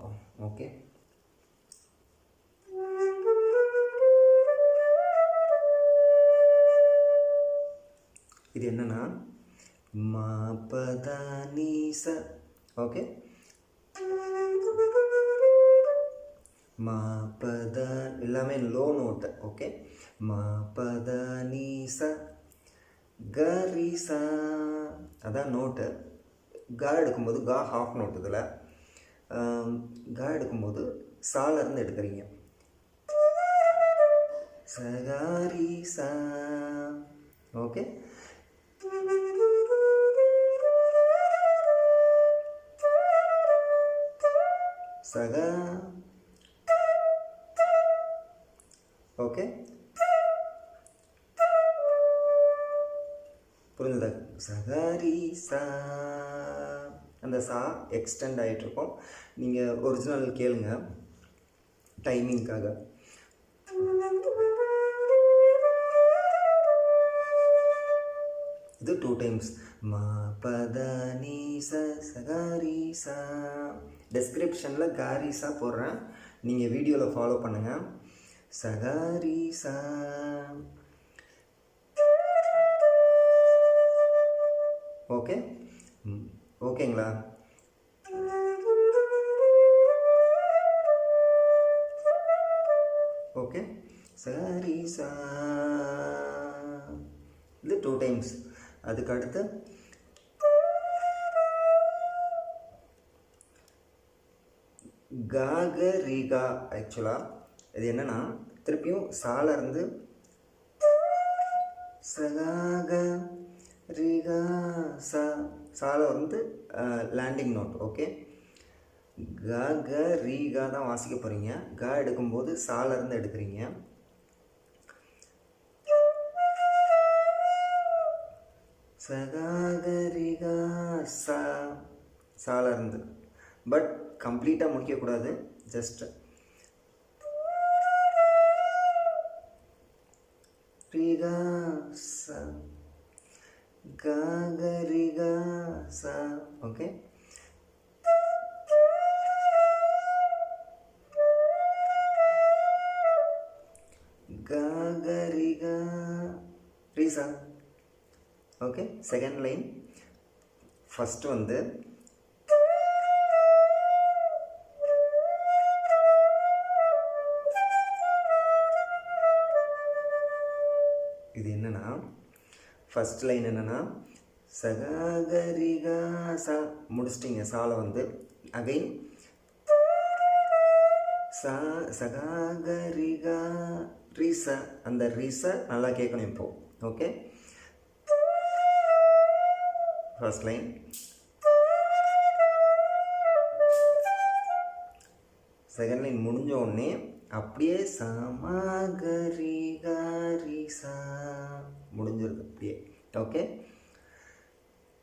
பார்ப்போம். ஓகே, இது என்னன்னா மா பத நீ ச. ஓகே, மா பத எல்லாமே லோ நோட்டு. ஓகே, மா பத நீ ச க ரி சா அதான் நோட்டு. கா எடுக்கும்போது கா ஹாஃப் நோட்டு. இதில் கா எடுக்கும்போது சாலேருந்து எடுக்கிறீங்க. சகாரி சா. ஓகே, சகா. ஓகே, புரிஞ்சுதா? சகாரி சா. அந்த சா எக்ஸ்டெண்ட் ஆகிட்ருக்கோம். நீங்கள் ஒரிஜினல் கேளுங்க டைமிங்காக. இது 2 டைம்ஸ். மா பத நீ ச சகாரி சா. டெஸ்கிரிப்ஷனில் காரிசா போடுறேன், நீங்கள் வீடியோவில் ஃபாலோ பண்ணுங்கள். சகாரி சா. ஓகே, ஓகேங்களா? ஓகே, சகாரி சா. இது 2 டைம்ஸ். அதுக்கு அடுத்து காகரிகா. ஆக்சுவலாக இது என்னென்னா திருப்பியும் சாலேருந்து சகாக ரிகா சா. சாலை வந்து லேண்டிங் நோட். ஓகே, க க ரீகா தான் வாசிக்க போகிறீங்க. கா எடுக்கும்போது சாலேருந்து எடுக்கிறீங்க. சகாகரிகா சா சாலேருந்து. பட் கம்ப்ளீட்டாக முடிக்கக்கூடாது. ஜஸ்ட் ரிகா சா காகரிகா சா. ஓகே, காகரிகா ரீசா. Okay, second line. ஃபஸ்ட்டு வந்து இது என்னென்னா ஃபஸ்ட் லைன் என்னென்னா சகாகரிகா சா முடிச்சிட்டிங்க. சாலை வந்து அகைன் சா சகாகரிகா ரீச. அந்த ரீச நல்லா கேட்கணும் இப்போது. Okay, first line. Second line முடிஞ்ச உடனே அப்படியே சமாகரிகா ரீசா முடிஞ்சிருக்கு அப்படியே. ஓகே,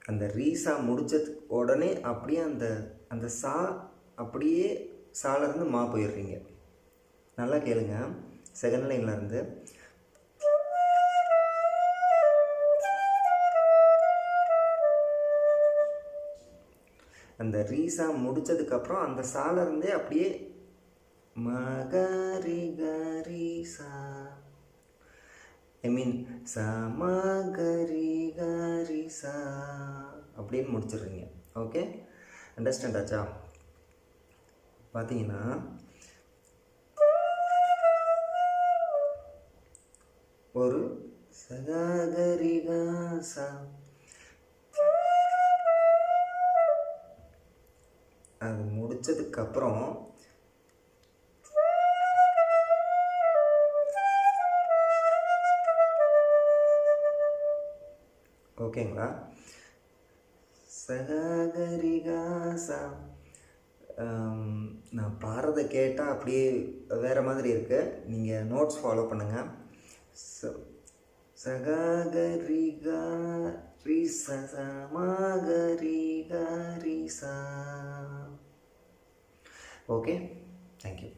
அந்த ரீசா முடிச்சது உடனே அப்படியே அந்த அந்த சா அப்படியே சாலேருந்து மா போயிடுறீங்க. நல்லா கேளுங்க. செகண்ட் லைன்லேருந்து அந்த ரீசா முடித்ததுக்கப்புறம் அந்த சாலேருந்தே அப்படியே மகரிகரிசா, ஐ மீன் சமகரிகரிசா அப்படின்னு முடிச்சிடுறீங்க. ஓகே, அண்டர்ஸ்டாண்ட் ஆச்சா? பார்த்தீங்கன்னா ஒரு சகரிகாசா அது முடிச்சதுக்கப்புறம் ஓகேங்களா, சகரிகாசா நான் பாடுறதை கேட்டால் அப்படியே வேறு மாதிரி இருக்குது. நீங்கள் நோட்ஸ் ஃபாலோ பண்ணுங்கள். சகரிகா ரிசா சமகரிகா ரிசா. Okay, thank you.